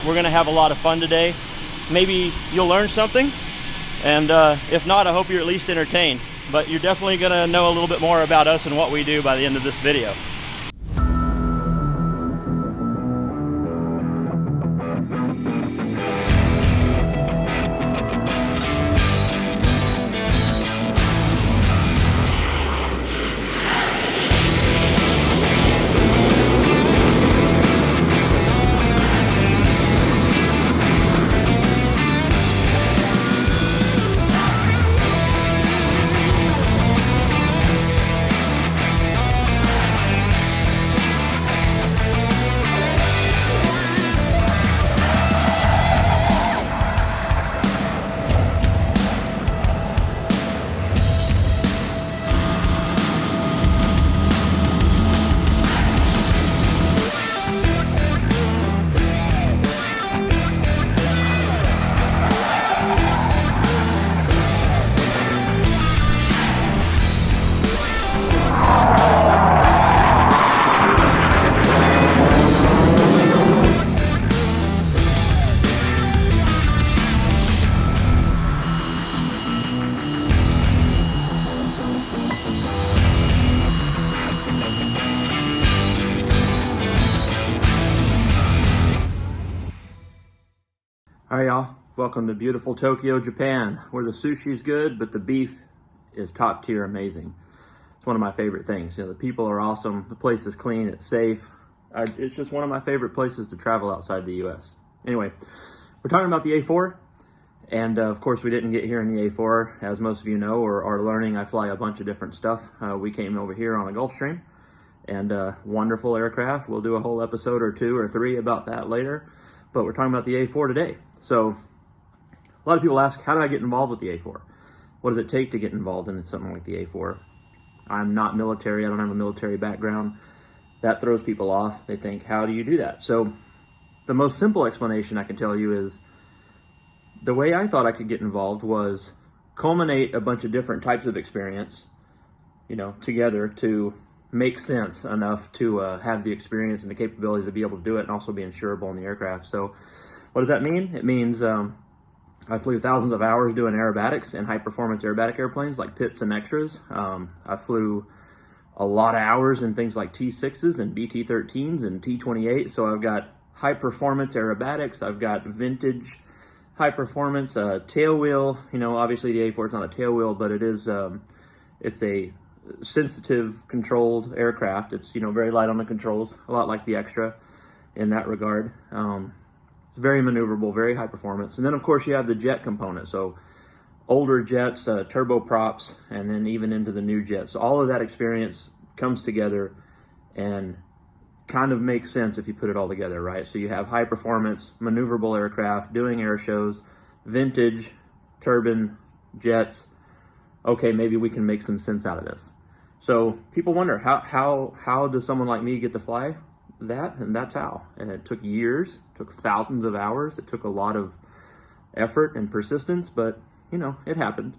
We're gonna have a lot of fun today. Maybe you'll learn something, and if not, I hope you're at least entertained. But you're definitely gonna know a little bit more about us and what we do by the end of this video. Alright y'all, welcome to beautiful Tokyo, Japan, where the sushi's good, but the beef is top tier amazing. It's one of my favorite things. You know, the people are awesome, the place is clean, it's safe. It's just one of my favorite places to travel outside the US. Anyway, we're talking about the A4, and of course we didn't get here in the A4. As most of you know or are learning, I fly a bunch of different stuff. We came over here on a Gulfstream, and wonderful aircraft. We'll do a whole episode or two or three about that later, but we're talking about the A4 today. So a lot of people ask, how did I get involved with the A4? What does it take to get involved in something like the A4? I'm not military, I don't have a military background. That throws people off. They think, how do you do that? So the most simple explanation I can tell you is the way I thought I could get involved was culminate a bunch of different types of experience, you know, together to make sense enough to have the experience and the capability to be able to do it and also be insurable in the aircraft. So what does that mean? It means I flew thousands of hours doing aerobatics and high-performance aerobatic airplanes like Pitts and Extras. I flew a lot of hours in things like T6s and BT-13s and T-28. So I've got high-performance aerobatics. I've got vintage high-performance tailwheel. You know, obviously the A4 is not a tailwheel, but it is. It's a sensitive, controlled aircraft. It's, you know, very light on the controls, a lot like the Extra in that regard. It's very maneuverable, very high performance. And then of course you have the jet component. So older jets, turboprops, and then even into the new jets. So all of that experience comes together and kind of makes sense if you put it all together, right? So you have high performance, maneuverable aircraft, doing air shows, vintage, turbine, jets. Okay, maybe we can make some sense out of this. So people wonder, how does someone like me get to fly that? And that's how. And it took years, took thousands of hours. It took a lot of effort and persistence, but you know, it happened.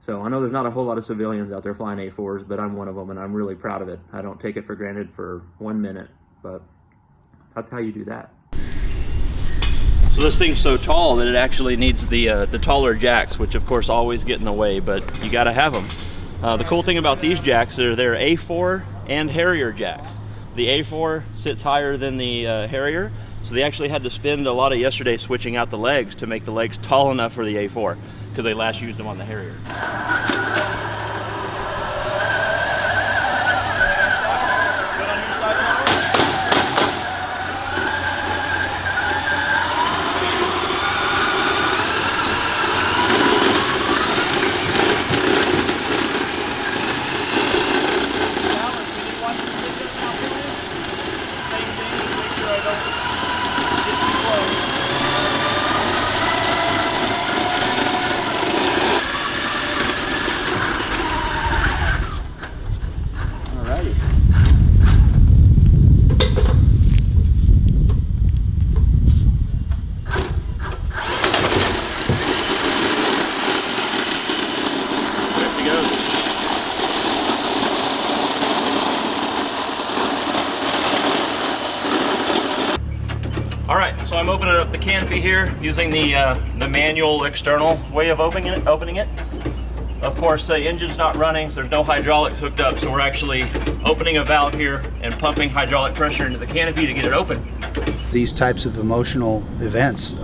So I know there's not a whole lot of civilians out there flying A4s, but I'm one of them and I'm really proud of it. I don't take it for granted for 1 minute, but that's how you do that. So this thing's so tall that it actually needs the taller jacks, which of course always get in the way, but you gotta have them. The cool thing about these jacks are they're A4 and Harrier jacks. The A4 sits higher than the Harrier, so they actually had to spend a lot of yesterday switching out the legs to make the legs tall enough for the A4, because they last used them on the Harrier. So I'm opening up the canopy here using the manual external way of opening it. Of course, the engine's not running, so there's no hydraulics hooked up, so we're actually opening a valve here and pumping hydraulic pressure into the canopy to get it open. These types of emotional events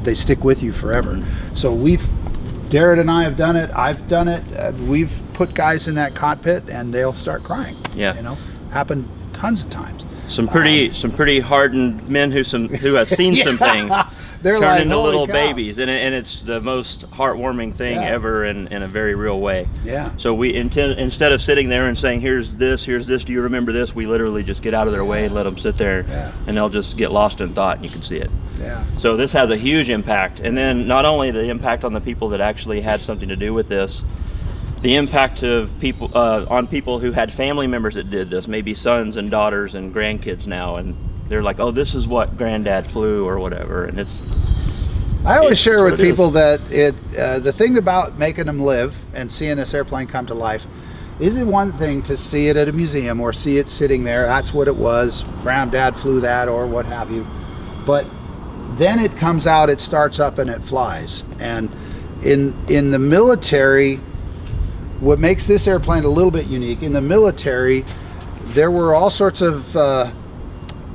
they stick with you forever. So Jerod and I have done it, I've done it, we've put guys in that cockpit and they'll start crying. Yeah. You know, happened tons of times. Some pretty hardened men who have seen yeah. some things They're turn like, into "Holy little cow." babies, and it's the most heartwarming thing Yeah. ever in a very real way. Yeah. So we instead of sitting there and saying, here's this, do you remember this, we literally just get out of their way and let them sit there, and they'll just get lost in thought, and you can see it. Yeah. So this has a huge impact, and then not only the impact on the people that actually had something to do with this, the impact of people on people who had family members that did this, maybe sons and daughters and grandkids now, and they're like, oh, this is what granddad flew or whatever, and I always share with people that the thing about making them live and seeing this airplane come to life is it one thing to see it at a museum or see it sitting there, that's what it was, granddad flew that or what have you, but then it comes out, it starts up and it flies. And in the military, what makes this airplane a little bit unique, in the military there were all sorts of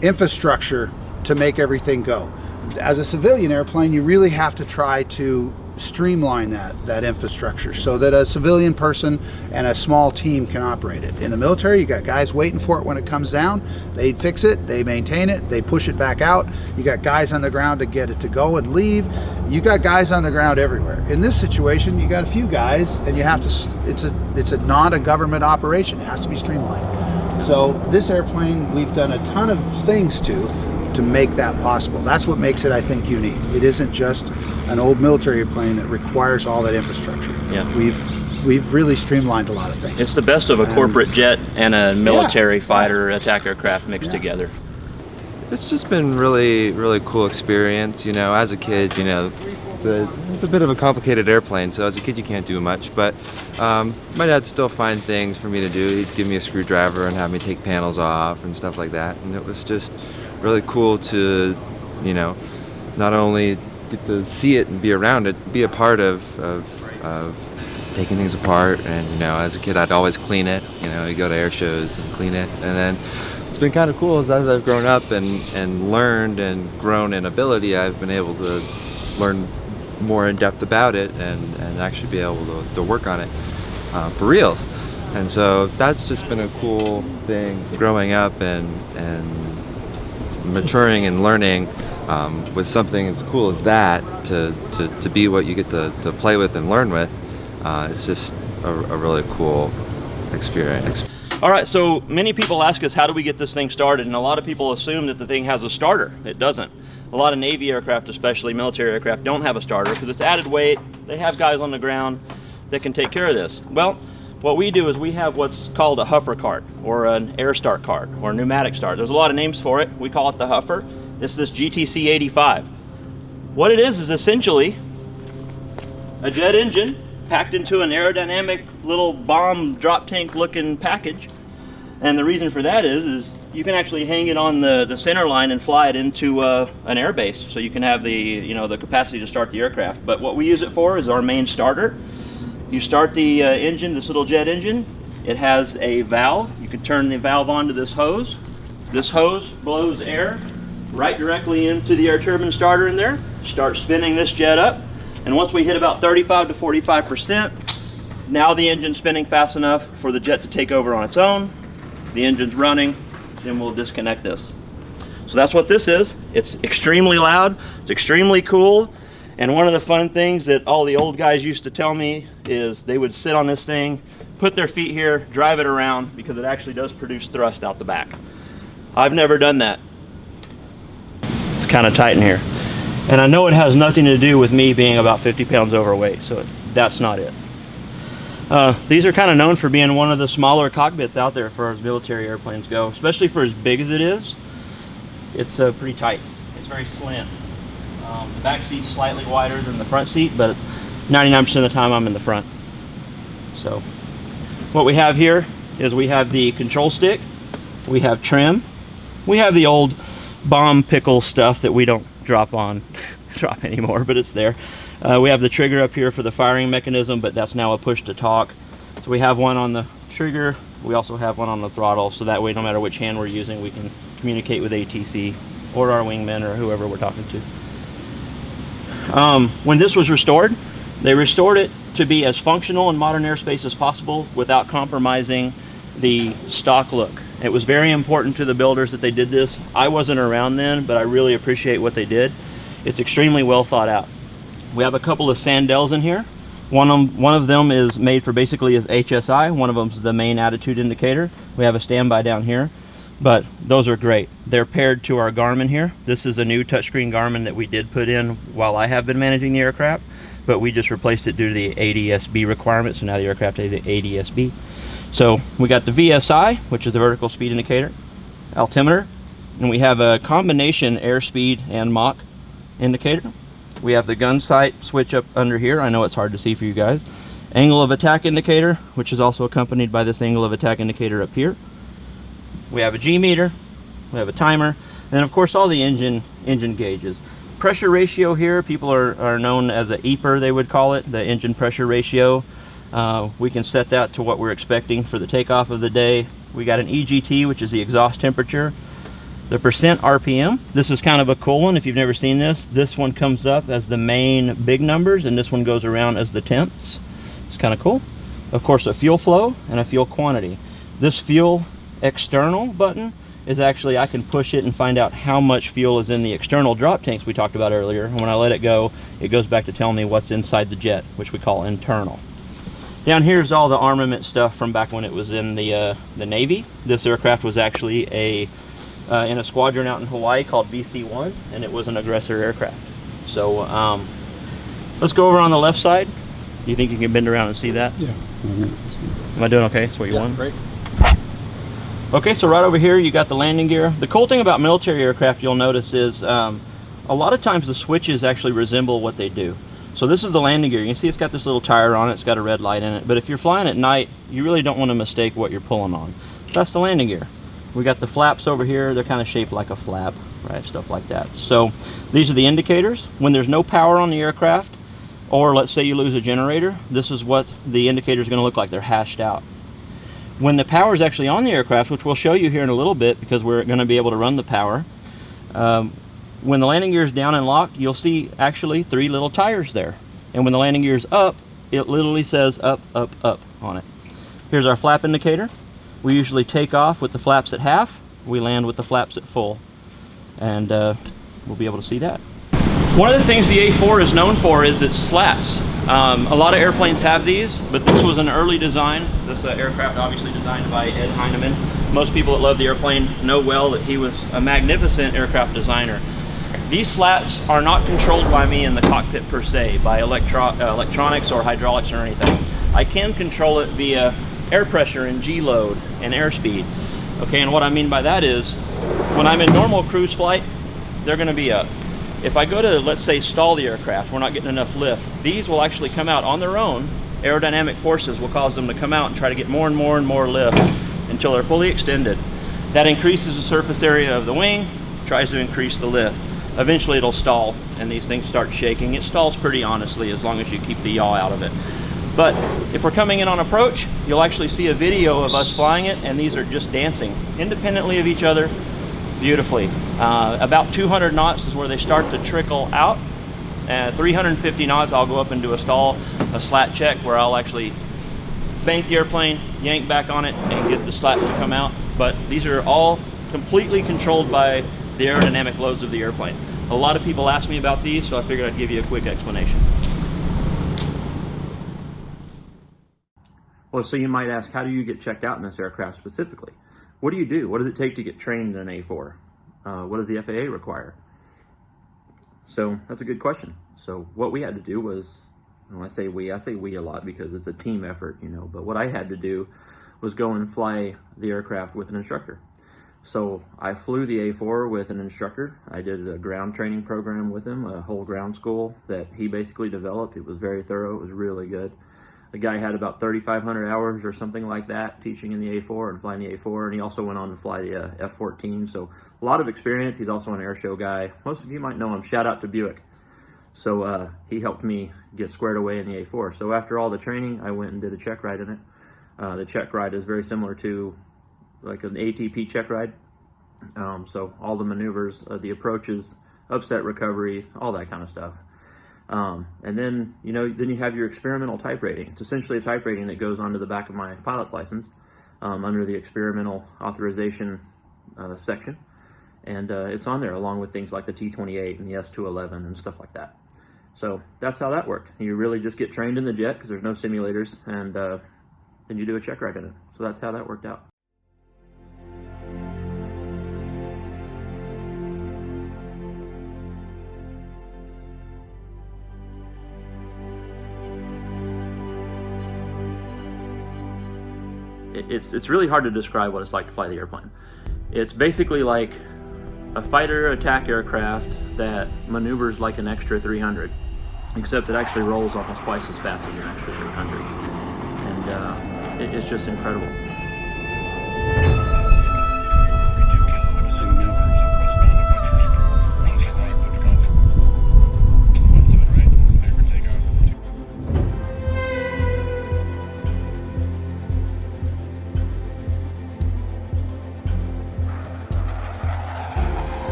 infrastructure to make everything go. As a civilian airplane, you really have to try to streamline that infrastructure so that a civilian person and a small team can operate it. In the military, you got guys waiting for it when it comes down. They fix it, they maintain it, they push it back out. You got guys on the ground to get it to go and leave. You got guys on the ground everywhere. In this situation, you got a few guys, and you have to. It's not a government operation. It has to be streamlined. So this airplane, we've done a ton of things to make that possible. That's what makes it, I think, unique. It isn't just an old military airplane that requires all that infrastructure. Yeah. We've really streamlined a lot of things. It's the best of a corporate jet and a military fighter attack aircraft mixed together. It's just been really cool experience. You know, as a kid, you know, it's a bit of a complicated airplane, so as a kid you can't do much, but my dad still find things for me to do. He'd give me a screwdriver and have me take panels off and stuff like that, and it was just really cool to, you know, not only get to see it and be around it, be a part of taking things apart. And, you know, as a kid I'd always clean it. You know, you go to air shows and clean it, and then it's been kind of cool as I've grown up and learned and grown in ability, I've been able to learn more in depth about it and actually be able to work on it for reals. And so that's just been a cool thing, growing up and maturing and learning with something as cool as that to be what you get to play with and learn with. It's just a really cool experience. All right, so many people ask us, how do we get this thing started? And a lot of people assume that the thing has a starter. It doesn't. A lot of Navy aircraft, especially military aircraft, don't have a starter because it's added weight. They have guys on the ground that can take care of this. Well, what we do is we have what's called a Huffer cart, or an air start cart, or a pneumatic start. There's a lot of names for it. We call it the Huffer. It's this GTC 85. What it is essentially a jet engine packed into an aerodynamic little bomb drop tank looking package. And the reason for that is you can actually hang it on the center line and fly it into an air base, so you can have the capacity to start the aircraft. But what we use it for is our main starter. You start the engine, this little jet engine. It has a valve. You can turn the valve onto this hose. This hose blows air right directly into the air turbine starter in there. Start spinning this jet up. And once we hit about 35 to 45%, now the engine's spinning fast enough for the jet to take over on its own. The engine's running, then we'll disconnect this. So that's what this is. It's extremely loud, it's extremely cool, and one of the fun things that all the old guys used to tell me is they would sit on this thing, put their feet here, drive it around, because it actually does produce thrust out the back. I've never done that. It's kind of tight in here. And I know it has nothing to do with me being about 50 pounds overweight, so that's not it. These are kind of known for being one of the smaller cockpits out there as far as military airplanes go, especially for as big as it is. It's pretty tight. It's very slim. The back seat's slightly wider than the front seat, but 99% of the time I'm in the front. So what we have here is we have the control stick, we have trim, we have the old bomb pickle stuff that we don't drop anymore, but it's there. We have the trigger up here for the firing mechanism, but that's now a push to talk. So we have one on the trigger, we also have one on the throttle, so that way no matter which hand we're using, we can communicate with ATC or our wingmen or whoever we're talking to. When this was restored, they restored it to be as functional in modern airspace as possible without compromising the stock look. It was very important to the builders that they did this. I wasn't around then, but I really appreciate what they did. It's extremely well thought out. We have a couple of Sandels in here. One of them is made for basically as HSI. One of them is the main attitude indicator. We have a standby down here, but those are great. They're paired to our Garmin here. This is a new touchscreen Garmin that we did put in while I have been managing the aircraft, but we just replaced it due to the ADS-B requirement, so now the aircraft has the ADS-B. So we got the VSI, which is the vertical speed indicator, altimeter, and we have a combination airspeed and Mach indicator. We have the gun sight switch up under here. I know it's hard to see for you guys. Angle of attack indicator, which is also accompanied by this angle of attack indicator up here. We have a G meter, we have a timer, and of course all the engine gauges. Pressure ratio here, people are known as a EPR, they would call it, the engine pressure ratio. We can set that to what we're expecting for the takeoff of the day. We got an EGT, which is the exhaust temperature. The percent RPM, this is kind of a cool one if you've never seen this. This one comes up as the main big numbers, and this one goes around as the tenths. It's kind of cool. Of course, a fuel flow and a fuel quantity. This fuel external button is actually, I can push it and find out how much fuel is in the external drop tanks we talked about earlier. And when I let it go, it goes back to telling me what's inside the jet, which we call internal. Down here is all the armament stuff from back when it was in the Navy. This aircraft was actually in a squadron out in Hawaii called VC-1, and it was an aggressor aircraft. So let's go over on the left side. Do you think you can bend around and see that? Yeah. Am I doing okay? That's what you want? Great. Okay, so right over here you got the landing gear. The cool thing about military aircraft you'll notice is a lot of times the switches actually resemble what they do. So this is the landing gear. You can see it's got this little tire on it, it's got a red light in it, but if you're flying at night, you really don't want to mistake what you're pulling on. That's the landing gear. We got the flaps over here, they're kind of shaped like a flap, right, stuff like that. So these are the indicators. When there's no power on the aircraft, or let's say you lose a generator, this is what the indicator is going to look like. They're hashed out. When the power is actually on the aircraft, which we'll show you here in a little bit because we're going to be able to run the power, when the landing gear is down and locked, you'll see actually 3 little tires there. And when the landing gear is up, it literally says up, up, up on it. Here's our flap indicator. We usually take off with the flaps at half. We land with the flaps at full. And we'll be able to see that. One of the things the A-4 is known for is its slats. A lot of airplanes have these, but this was an early design. This aircraft obviously designed by Ed Heinemann. Most people that love the airplane know well that he was a magnificent aircraft designer. These slats are not controlled by me in the cockpit per se, by electronics or hydraulics or anything. I can control it via air pressure and G load and airspeed. Okay, and what I mean by that is, when I'm in normal cruise flight, they're gonna be up. If I go to, let's say, stall the aircraft, we're not getting enough lift, these will actually come out on their own. Aerodynamic forces will cause them to come out and try to get more and more and more lift until they're fully extended. That increases the surface area of the wing, tries to increase the lift. Eventually it'll stall and these things start shaking. It stalls pretty honestly as long as you keep the yaw out of it. But if we're coming in on approach, you'll actually see a video of us flying it, and these are just dancing independently of each other beautifully. About 200 knots is where they start to trickle out. 350 knots, I'll go up and do a slat check where I'll actually bank the airplane, yank back on it, and get the slats to come out. But these are all completely controlled by the aerodynamic loads of the airplane. A lot of people ask me about these, so I figured I'd give you a quick explanation. Well, so you might ask, how do you get checked out in this aircraft specifically? What do you do? What does it take to get trained in an A-4? What does the FAA require? So that's a good question. So what we had to do was, when I say we a lot because it's a team effort, you know, but what I had to do was go and fly the aircraft with an instructor. So I flew the A-4 with an instructor. I did a ground training program with him, a whole ground school that he basically developed. It was very thorough, it was really good. The guy had about 3,500 hours or something like that teaching in the A4 and flying the A4, and he also went on to fly the F-14, so a lot of experience. He's also an air show guy. Most of you might know him. Shout out to Buick. So he helped me get squared away in the A4. So after all the training, I went and did a check ride in it. The check ride is very similar to like an ATP check ride. So all the maneuvers, the approaches, upset recovery, all that kind of stuff. And then, then you have your experimental type rating. It's essentially a type rating that goes onto the back of my pilot's license under the experimental authorization section. And it's on there along with things like the T-28 and the S-211 and stuff like that. So that's how that worked. You really just get trained in the jet because there's no simulators, and then you do a check ride in it. So that's how that worked out. It's really hard to describe what it's like to fly the airplane. It's basically like a fighter attack aircraft that maneuvers like an extra 300, except it actually rolls almost twice as fast as an extra 300. And it's just incredible.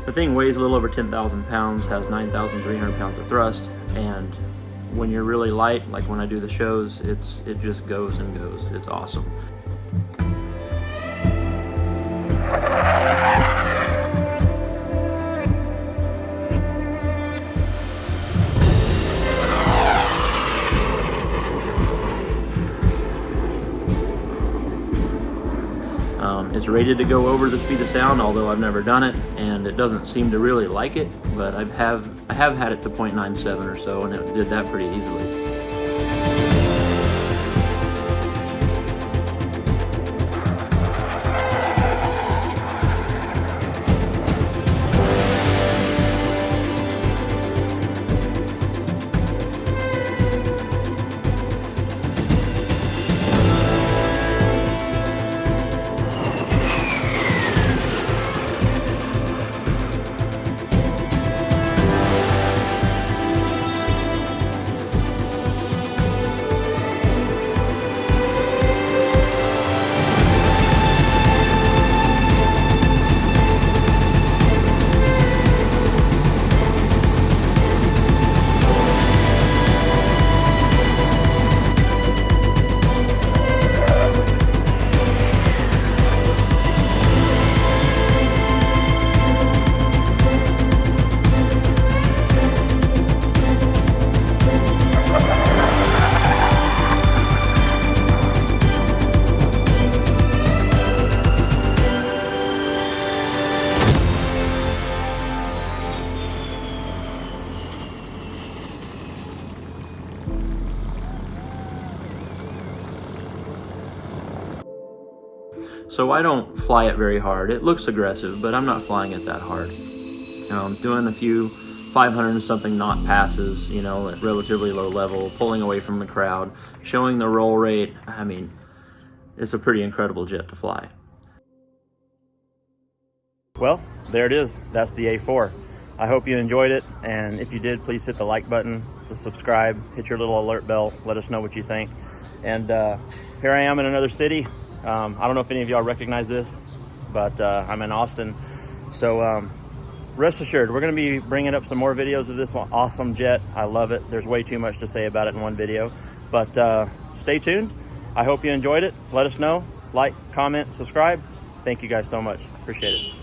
The thing weighs a little over 10,000 pounds, has 9,300 pounds of thrust, and when you're really light, like when I do the shows, it just goes and goes. It's awesome. It's rated to go over the speed of sound, although I've never done it, and it doesn't seem to really like it, but I have had it to 0.97 or so, and it did that pretty easily. So I don't fly it very hard. It looks aggressive, but I'm not flying it that hard. Doing a few 500 and something knot passes, at relatively low level, pulling away from the crowd, showing the roll rate. I mean, it's a pretty incredible jet to fly. Well, there it is. That's the A4. I hope you enjoyed it, and if you did, please hit the like button, to subscribe, hit your little alert bell, let us know what you think. And here I am in another city. I don't know if any of y'all recognize this, but I'm in Austin. So rest assured, we're going to be bringing up some more videos of this awesome jet. I love it. There's way too much to say about it in one video, but stay tuned. I hope you enjoyed it. Let us know. Like, comment, subscribe. Thank you guys so much. Appreciate it.